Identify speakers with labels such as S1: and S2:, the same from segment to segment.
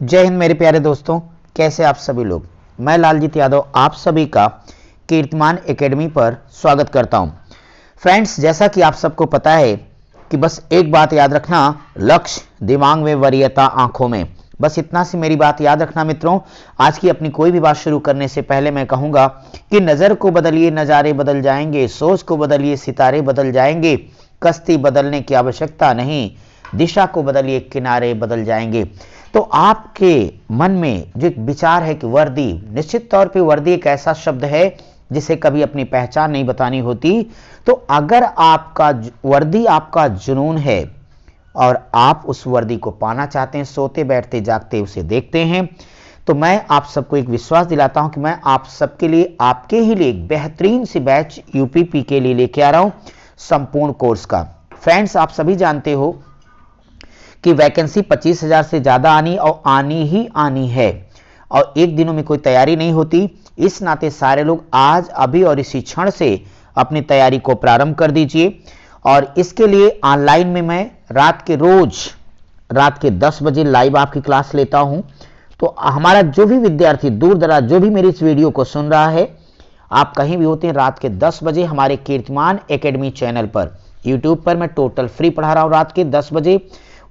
S1: जय हिंद मेरे प्यारे दोस्तों, कैसे आप सभी लोग। मैं लालजीत यादव आप सभी का कीर्तिमान एकेडमी पर स्वागत करता हूं। फ्रेंड्स, जैसा कि आप सबको पता है कि बस एक बात याद रखना, लक्ष्य दिमाग में, वरीयता आंखों में। बस इतना सी मेरी बात याद रखना मित्रों। आज की अपनी कोई भी बात शुरू करने से पहले मैं कहूंगा कि नज़र को बदलिए, नज़ारे बदल जाएंगे। सोच को बदलिए, सितारे बदल जाएंगे। कश्ती बदलने की आवश्यकता नहीं, दिशा को बदलिए, किनारे बदल जाएंगे। तो आपके मन में जो एक विचार है कि वर्दी, निश्चित तौर पे वर्दी एक ऐसा शब्द है जिसे कभी अपनी पहचान नहीं बतानी होती। तो अगर आपका वर्दी आपका जुनून है और आप उस वर्दी को पाना चाहते हैं, सोते बैठते जागते उसे देखते हैं, तो मैं आप सबको एक विश्वास दिलाता हूं कि मैं आप सबके लिए, आपके ही लिए एक बेहतरीन सी बैच यूपीपी के लिए लेके आ रहा हूं, संपूर्ण कोर्स का। फ्रेंड्स, आप सभी जानते हो कि वैकेंसी 25,000 से ज़्यादा आनी और आनी ही आनी है, और एक दिनों में कोई तैयारी नहीं होती। इस नाते सारे लोग आज, अभी और इसी क्षण से अपनी तैयारी को प्रारंभ कर दीजिए। और इसके लिए ऑनलाइन में मैं रोज रात के 10 बजे लाइव आपकी क्लास लेता हूं। तो हमारा जो भी विद्यार्थी दूर दराज, जो भी मेरी इस वीडियो को सुन रहा है, आप कहीं भी होते हैं, रात के 10 बजे हमारे कीर्तिमान एकेडमी चैनल पर, यूट्यूब पर मैं टोटल फ्री पढ़ा रहा हूं। रात के 10 बजे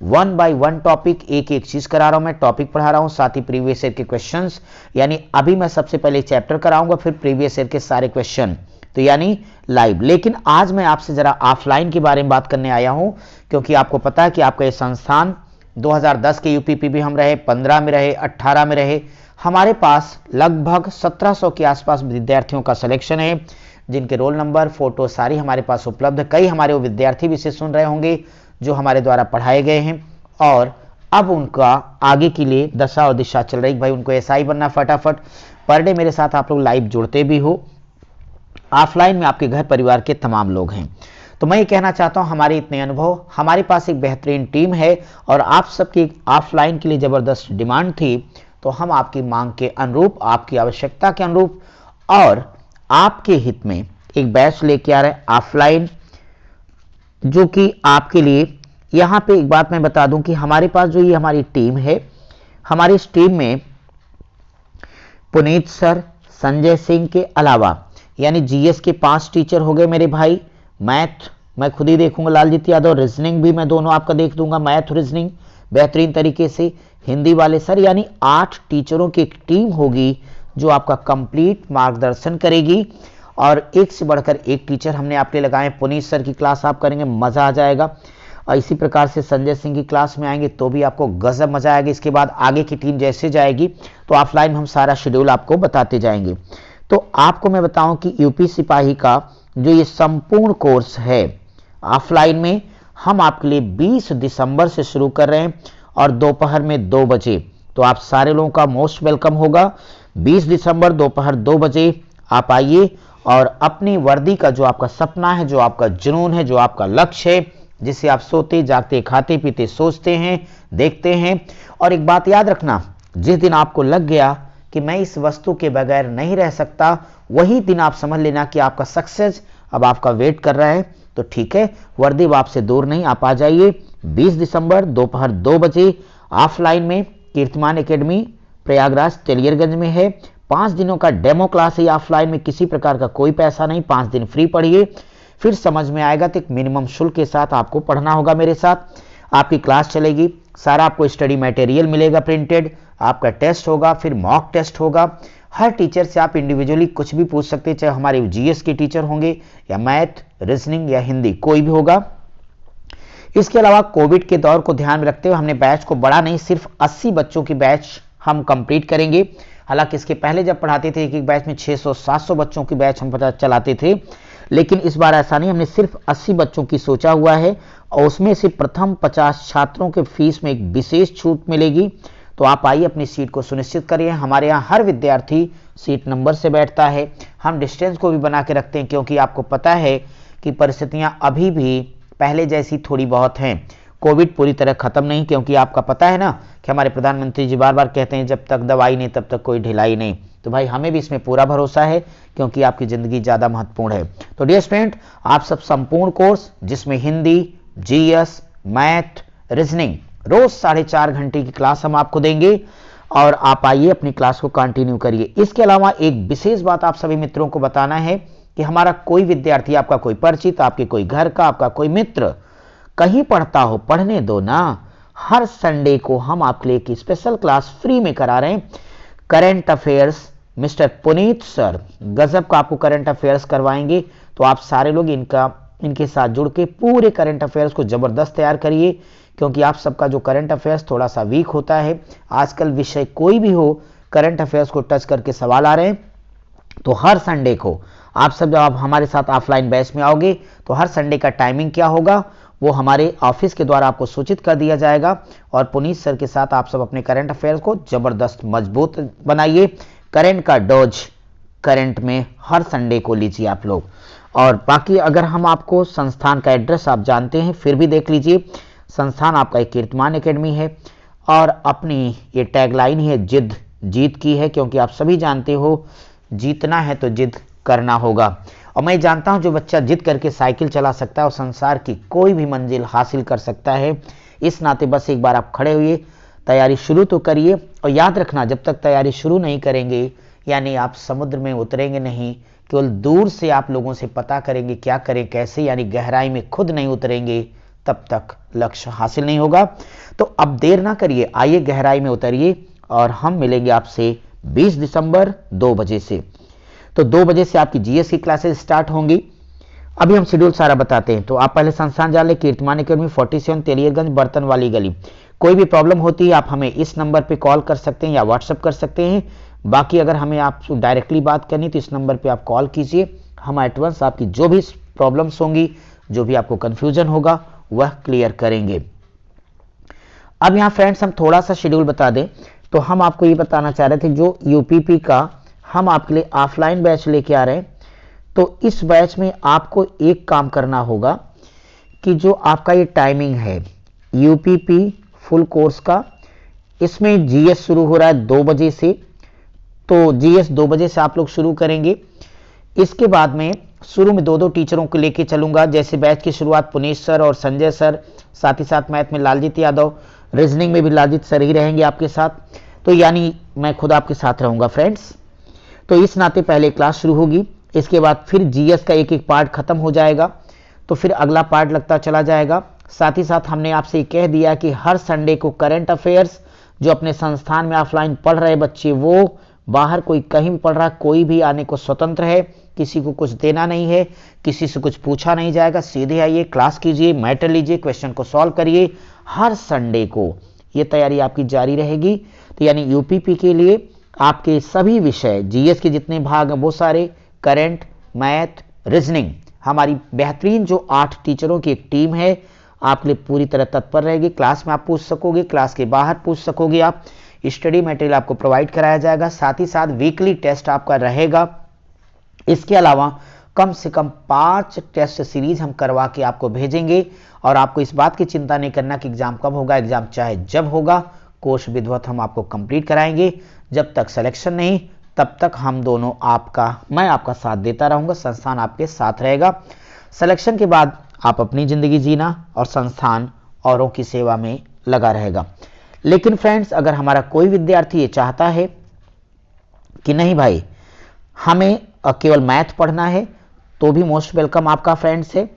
S1: 1 बाय 1 टॉपिक, एक एक चीज करा रहा हूं। मैं टॉपिक पढ़ा रहा हूं, साथ ही प्रीवियस ईयर के क्वेश्चंस, यानी अभी मैं सबसे पहले चैप्टर कराऊंगा, फिर प्रीवियस ईयर के सारे क्वेश्चन, तो यानी लाइव। लेकिन आज मैं आपसे जरा ऑफलाइन के बारे में बात करने आया हूं, क्योंकि आपको पता है कि आपका ये संस्थान 2010 के यूपीपी भी हम रहे, 15 में रहे, 18 में रहे। हमारे पास लगभग 1700 के आसपास विद्यार्थियों का सिलेक्शन है, जिनके रोल नंबर, फोटो सारी हमारे पास उपलब्ध है। कई हमारे वो विद्यार्थी भी इसे सुन रहे होंगे जो हमारे द्वारा पढ़ाए गए हैं, और अब उनका आगे के लिए दशा और दिशा चल रही। भाई उनको एसआई बनना फटाफट। पर डे मेरे साथ आप लोग लाइव जुड़ते भी हो, ऑफलाइन में आपके घर परिवार के तमाम लोग हैं। तो मैं ये कहना चाहता हूं, हमारे इतने अनुभव, हमारे पास एक बेहतरीन टीम है, और आप सबकी ऑफलाइन के लिए ज़बरदस्त डिमांड थी। तो हम आपकी मांग के अनुरूप, आपकी आवश्यकता के अनुरूप और आपके हित में एक बैच लेके आ रहे हैं ऑफलाइन, जो कि आपके लिए। यहां पे एक बात मैं बता दूं कि हमारे पास जो ये हमारी टीम है, हमारी इस टीम में पुनीत सर, संजय सिंह के अलावा, यानी जीएस के 5 टीचर हो गए मेरे भाई। मैथ मैं खुद ही देखूंगा, लालजीत यादव। रीजनिंग भी मैं दोनों आपका देख दूंगा, मैथ रीजनिंग बेहतरीन तरीके से। हिंदी वाले सर, यानी 8 टीचरों की एक टीम होगी जो आपका कंप्लीट मार्गदर्शन करेगी। और एक से बढ़कर एक टीचर हमने आपके लगाए। पुनीत सर की क्लास आप करेंगे, मजा आ जाएगा। और इसी प्रकार से संजय सिंह की क्लास में आएंगे तो भी आपको गजब मजा आएगा। इसके बाद आगे की टीम जैसे जाएगी तो ऑफलाइन हम सारा शेड्यूल आपको बताते जाएंगे। तो आपको मैं बताऊं कि यूपी सिपाही का जो ये संपूर्ण कोर्स है ऑफलाइन में, हम आपके लिए 20 दिसंबर से शुरू कर रहे हैं, और दोपहर में 2 बजे। तो आप सारे लोगों का मोस्ट वेलकम होगा। 20 दिसंबर दोपहर 2 बजे आप आइए, और अपनी वर्दी का जो आपका सपना है, जो आपका जुनून है, जो आपका लक्ष्य है, जिसे आप सोते जागते खाते पीते सोचते हैं, देखते हैं। और एक बात याद रखना, जिस दिन आपको लग गया कि मैं इस वस्तु के बगैर नहीं रह सकता, वही दिन आप समझ लेना कि आपका सक्सेस अब आपका वेट कर रहा है। तो ठीक है, वर्दी आपसे दूर नहीं, आप आ जाइए 20 दिसंबर दोपहर 2 बजे ऑफलाइन में। कीर्तिमान एकेडमी प्रयागराज तेलियरगंज में है। 5 दिनों का डेमो क्लास है ऑफलाइन में, किसी प्रकार का कोई पैसा नहीं, 5 दिन फ्री पढ़िए, फिर समझ में आएगा। तो एक मिनिमम शुल्क के साथ आपको पढ़ना होगा मेरे साथ। आपकी क्लास चलेगी, सारा आपको स्टडी मटेरियल मिलेगा प्रिंटेड, आपका टेस्ट होगा, फिर मॉक टेस्ट होगा। हर टीचर से आप इंडिविजुअली कुछ भी पूछ सकते हैं, चाहे हमारे जीएस के टीचर होंगे या मैथ, रीजनिंग या हिंदी, कोई भी होगा। इसके अलावा कोविड के दौर को ध्यान में रखते हुए हमने बैच को बड़ा नहीं, सिर्फ 80 बच्चों की बैच हम कंप्लीट करेंगे। हालांकि इसके पहले जब पढ़ाते थे एक बैच में 600-700 बच्चों की बैच हम चलाते थे, लेकिन इस बार ऐसा नहीं, हमने सिर्फ 80 बच्चों की सोचा हुआ है, और उसमें से प्रथम 50 छात्रों के फीस में एक विशेष छूट मिलेगी। तो आप आइए, अपनी सीट को सुनिश्चित करिए। हमारे यहाँ हर विद्यार्थी सीट नंबर से बैठता है। हम डिस्टेंस को भी बना के रखते हैं, क्योंकि आपको पता है कि परिस्थितियाँ अभी भी पहले जैसी थोड़ी बहुत हैं। कोविड पूरी तरह खत्म नहीं, क्योंकि आपका पता है ना कि हमारे प्रधानमंत्री जी बार बार कहते हैं जब तक दवाई नहीं तब तक कोई ढिलाई नहीं। तो भाई हमें भी इसमें पूरा भरोसा है, क्योंकि आपकी ज़िंदगी ज़्यादा महत्वपूर्ण है। तो डियर स्टूडेंट, आप सब संपूर्ण कोर्स जिसमें हिंदी, जीएस, मैथ, रीजनिंग रोज 4.5 घंटे की क्लास हम आपको देंगे और आप आइए अपनी क्लास को कंटिन्यू करिए। इसके अलावा एक विशेष बात आप सभी मित्रों को बताना है कि हमारा कोई विद्यार्थी, आपका कोई परिचित, आपके कोई घर का, आपका कोई मित्र कहीं पढ़ता हो, पढ़ने दो ना। हर संडे को हम आपके लिए एक स्पेशल क्लास फ्री में करा रहे हैं। Current affairs mister Puneet sir गजब का आपको करंट अफेयर्स करवाएंगे। तो आप सारे लोग इनके साथ जुड़ के पूरे करंट अफेयर्स को जबरदस्त तैयार करिए, क्योंकि आप सबका जो करंट अफेयर्स थोड़ा सा वीक होता है। आजकल विषय कोई भी हो, करंट अफेयर्स को टच करके सवाल आ रहे हैं। तो हर संडे को आप सब जब आप हमारे साथ ऑफलाइन बैच में आओगे तो हर संडे का टाइमिंग क्या होगा वो हमारे ऑफिस के द्वारा आपको सूचित कर दिया जाएगा। और पुनीत सर के साथ आप सब अपने करंट अफेयर्स को जबरदस्त मजबूत बनाइए। करंट का डोज करंट में हर संडे को लीजिए आप लोग। और बाकी अगर हम आपको संस्थान का एड्रेस आप जानते हैं फिर भी देख लीजिए। संस्थान आपका एक कीर्तिमान एकेडमी है और अपनी ये टैगलाइन है, जिद जीत की है, क्योंकि आप सभी जानते हो जीतना है तो जिद करना होगा। और मैं जानता हूं जो बच्चा जिद करके साइकिल चला सकता है और संसार की कोई भी मंजिल हासिल कर सकता है। इस नाते बस एक बार आप खड़े हुए तैयारी शुरू तो करिए। और याद रखना, जब तक तैयारी शुरू नहीं करेंगे यानी आप समुद्र में उतरेंगे नहीं, केवल दूर से आप लोगों से पता करेंगे क्या करें कैसे, यानी गहराई में खुद नहीं उतरेंगे, तब तक लक्ष्य हासिल नहीं होगा। तो अब देर ना करिए, आइए गहराई में उतरिए और हम मिलेंगे आपसे 20 दिसंबर 2 बजे से। तो 2 बजे से आपकी जीएस की क्लासेस स्टार्ट होंगी। अभी हम शेड्यूल सारा बताते हैं। तो आप पहले संस्थान जान लें, कीर्तिमान एकेडमी 47 तेलियरगंज बर्तन वाली गली। कोई भी प्रॉब्लम होती है आप हमें इस नंबर पे कॉल कर सकते हैं या व्हाट्सएप कर सकते हैं। बाकी अगर हमें आप डायरेक्टली बात करनी तो इस नंबर पे आप कॉल कीजिए। हम एडवांस आपकी जो भी प्रॉब्लम्स होंगी, जो भी आपको कंफ्यूजन होगा वह क्लियर करेंगे। अब यहाँ फ्रेंड्स हम थोड़ा सा शेड्यूल बता दें। तो हम आपको ये बताना चाह रहे थे, जो यूपीपी का हम आपके लिए ऑफलाइन बैच लेके आ रहे हैं। तो इस बैच में आपको एक काम करना होगा कि जो आपका ये टाइमिंग है यूपीपी फुल कोर्स का, इसमें जीएस शुरू हो रहा है 2 बजे से। तो जीएस 2 बजे से आप लोग शुरू करेंगे। इसके बाद में शुरू में 2-2 टीचरों को लेके चलूंगा। जैसे बैच की शुरुआत पुनीत सर और संजय सर, साथ ही साथ मैथ में लालजीत यादव, रीजनिंग में भी लालजीत सर ही रहेंगे आपके साथ। तो यानी मैं खुद आपके साथ रहूंगा फ्रेंड्स। तो इस नाते पहले क्लास शुरू होगी, इसके बाद फिर जीएस का एक एक पार्ट खत्म हो जाएगा, तो फिर अगला पार्ट लगता चला जाएगा। साथ ही साथ हमने आपसे कह दिया कि हर संडे को करंट अफेयर्स, जो अपने संस्थान में ऑफलाइन पढ़ रहे बच्चे, वो बाहर कोई कहीं भी पढ़ रहा, कोई भी आने को स्वतंत्र है, किसी को कुछ देना नहीं है, किसी से कुछ पूछा नहीं जाएगा। सीधे आइए, क्लास कीजिए, मैटर लीजिए, क्वेश्चन को सॉल्व करिए। हर संडे को ये तैयारी आपकी जारी रहेगी। तो यानी यूपीपी के लिए आपके सभी विषय, जीएस के जितने भाग हैं वो सारे, करंट, मैथ, रीजनिंग, हमारी बेहतरीन जो 8 टीचरों की एक टीम है आपके लिए पूरी तरह तत्पर रहेगी। क्लास में आप पूछ सकोगे, क्लास के बाहर पूछ सकोगे आप। स्टडी मटेरियल आपको प्रोवाइड कराया जाएगा, साथ ही साथ वीकली टेस्ट आपका रहेगा। इसके अलावा कम से कम 5 टेस्ट सीरीज हम करवा के आपको भेजेंगे। और आपको इस बात की चिंता नहीं करना कि एग्जाम कब होगा, एग्जाम चाहे जब होगा, कोर्स विधिवत हम आपको कंप्लीट कराएंगे। जब तक सिलेक्शन नहीं तब तक हम दोनों मैं आपका साथ देता रहूंगा, संस्थान आपके साथ रहेगा। सिलेक्शन के बाद आप अपनी जिंदगी जीना और संस्थान औरों की सेवा में लगा रहेगा। लेकिन फ्रेंड्स, अगर हमारा कोई विद्यार्थी ये चाहता है कि नहीं भाई हमें केवल मैथ पढ़ना है, तो भी मोस्ट वेलकम आपका फ्रेंड्स है।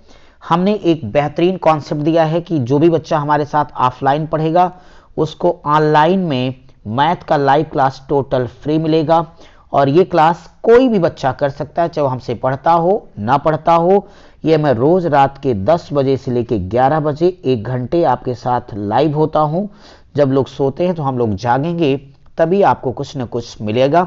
S1: हमने एक बेहतरीन कॉन्सेप्ट दिया है कि जो भी बच्चा हमारे साथ ऑफलाइन पढ़ेगा उसको ऑनलाइन में मैथ का लाइव क्लास टोटल फ्री मिलेगा। और ये क्लास कोई भी बच्चा कर सकता है, चाहे हमसे पढ़ता हो ना पढ़ता हो। ये मैं रोज रात के 10 बजे से लेकर 11 बजे 1 घंटे आपके साथ लाइव होता हूं। जब लोग सोते हैं तो हम लोग जागेंगे, तभी आपको कुछ न कुछ मिलेगा।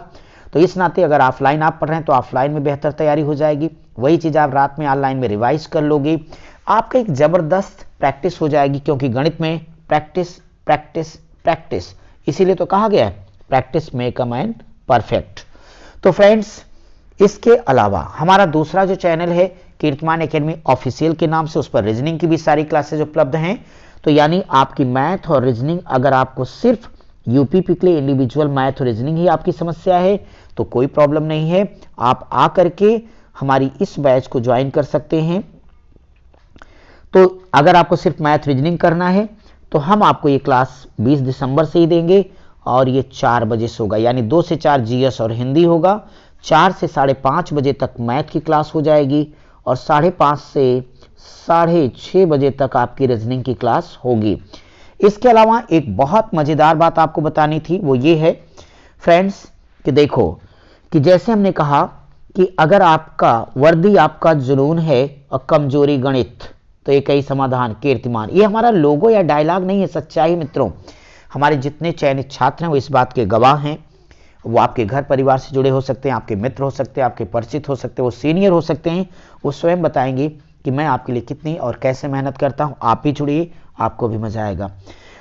S1: तो इस नाते अगर ऑफलाइन आप पढ़ रहे हैं तो ऑफलाइन में बेहतर तैयारी हो जाएगी। वही चीज़ आप रात में ऑनलाइन में रिवाइज कर लोगे, आपका एक ज़बरदस्त प्रैक्टिस हो जाएगी। क्योंकि गणित में प्रैक्टिस प्रैक्टिस प्रैक्टिस, इसीलिए तो कहा गया है practice make a man perfect. तो फ्रेंड्स, इसके अलावा हमारा दूसरा जो चैनल है कीर्तिमान एकेडमी ऑफिशियल के नाम से, उस पर रीजनिंग की भी सारी क्लासेज उपलब्ध हैं। तो यानी आपकी मैथ और रीजनिंग, अगर आपको सिर्फ यूपीपी के लिए इंडिविजुअल मैथ और रीजनिंग ही आपकी समस्या है तो कोई प्रॉब्लम नहीं है, आप आ करके हमारी इस बैच को ज्वाइन कर सकते हैं। तो अगर आपको सिर्फ मैथ रीजनिंग करना है तो हम आपको ये क्लास 20 दिसंबर से ही देंगे और ये 4 बजे से होगा, यानी 2 से 4 जीएस और हिंदी होगा, 4 से 5:30 बजे तक मैथ की क्लास हो जाएगी और 5:30 से 6:30 बजे तक आपकी रीजनिंग की क्लास होगी। इसके अलावा एक बहुत मजेदार बात आपको बतानी थी, वो ये है फ्रेंड्स कि देखो कि जैसे हमने कहा कि अगर आपका वर्दी आपका जुनून है और कमजोरी गणित तो एक ही समाधान कीर्तिमान। ये हमारा लोगो या डायलॉग नहीं है, सच्चाई मित्रों। हमारे जितने चयनित छात्र हैं वो इस बात के गवाह हैं। वो आपके घर परिवार से जुड़े हो सकते हैं, आपके मित्र हो सकते हैं, आपके परिचित हो सकते हैं, वो सीनियर हो सकते हैं। वो स्वयं बताएंगे कि मैं आपके लिए कितनी और कैसे मेहनत करता हूं। आप भी जुड़िए, आपको भी मजा आएगा।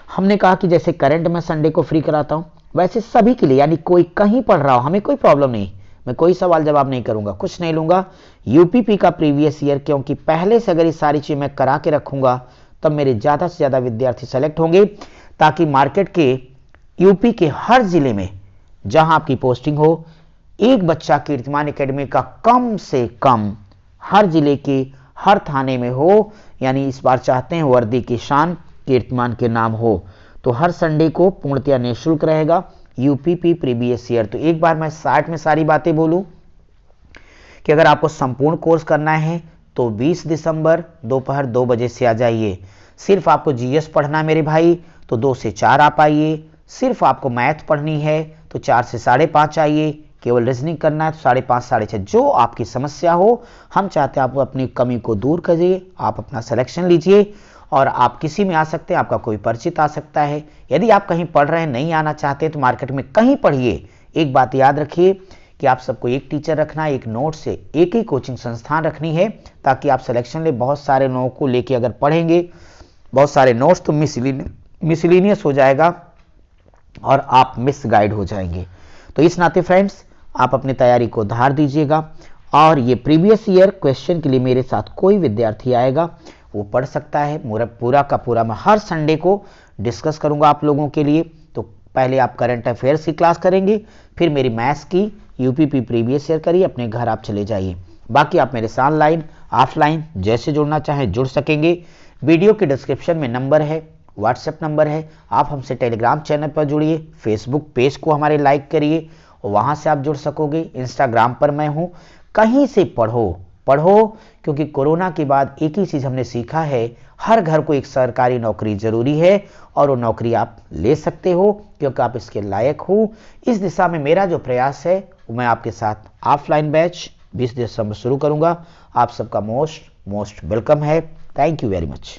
S1: हमने कहा कि जैसे करंट मैं संडे को फ्री कराता हूं, वैसे सभी के लिए, यानी कोई कहीं पढ़ रहा हो, हमें कोई प्रॉब्लम नहीं, मैं कोई सवाल जवाब नहीं करूंगा, कुछ नहीं लूंगा। यूपीपी का प्रीवियस ईयर, क्योंकि पहले से अगर ये सारी चीज मैं करा के रखूंगा तब मेरे ज्यादा से ज्यादा विद्यार्थी सेलेक्ट होंगे, ताकि मार्केट के यूपी के हर जिले में जहां आपकी पोस्टिंग हो, एक बच्चा कीर्तिमान एकेडमी का कम से कम हर जिले के हर थाने में हो। यानी इस बार चाहते हैं वर्दी की शान कीर्तिमान के नाम हो। तो हर संडे को पूर्णतया निःशुल्क रहेगा यूपीपी प्रीवियस ईयर। तो एक बार मैं शार्ट में सारी बातें बोलूं कि अगर आपको संपूर्ण कोर्स करना है तो 20 दिसंबर दोपहर 2 बजे से आ जाइए। सिर्फ आपको जीएस पढ़ना मेरे भाई तो 2 से 4 आप आइए। सिर्फ आपको मैथ पढ़नी है तो 4 से 5:30 आइए। केवल रीजनिंग करना है तो 5:30 6:30, जो आपकी समस्या हो। हम चाहते हैं आप अपनी कमी को दूर करिए, आप अपना सिलेक्शन लीजिए और आप किसी में आ सकते हैं, आपका कोई परिचित आ सकता है। यदि आप कहीं पढ़ रहे हैं, नहीं आना चाहते तो मार्केट में कहीं पढ़िए। एक बात याद रखिए कि आप सबको एक टीचर रखना है, एक नोट से एक ही कोचिंग संस्थान रखनी है, ताकि आप सिलेक्शन ले। बहुत सारे लोगों को लेके अगर पढ़ेंगे बहुत सारे नोट्स तो मिसलिनियस हो जाएगा और आप मिसगाइड हो जाएंगे। तो इस नाते फ्रेंड्स आप अपनी तैयारी को धार दीजिएगा और ये प्रीवियस ईयर क्वेश्चन के लिए मेरे साथ कोई विद्यार्थी आएगा वो पढ़ सकता है। पूरा का पूरा मैं हर संडे को डिस्कस करूंगा आप लोगों के लिए। तो पहले आप करंट अफेयर्स की क्लास करेंगे, फिर मेरी मैथ्स की यूपीपी प्रीवियस ईयर करिए, अपने घर आप चले जाइए। बाकी आप मेरे साथ ऑनलाइन ऑफलाइन जैसे जुड़ना चाहें जुड़ सकेंगे। वीडियो के डिस्क्रिप्शन में नंबर है, व्हाट्सएप नंबर है। आप हमसे टेलीग्राम चैनल पर जुड़िए, फेसबुक पेज को हमारे लाइक करिए और वहां से आप जुड़ सकोगे। इंस्टाग्राम पर मैं हूं। कहीं से पढ़ो, क्योंकि कोरोना के बाद एक ही चीज हमने सीखा है, हर घर को एक सरकारी नौकरी जरूरी है और वो नौकरी आप ले सकते हो क्योंकि आप इसके लायक हो। इस दिशा में मेरा जो प्रयास है वो मैं आपके साथ ऑफलाइन बैच 20 दिसंबर शुरू करूंगा। आप सबका मोस्ट वेलकम है। Thank you very much.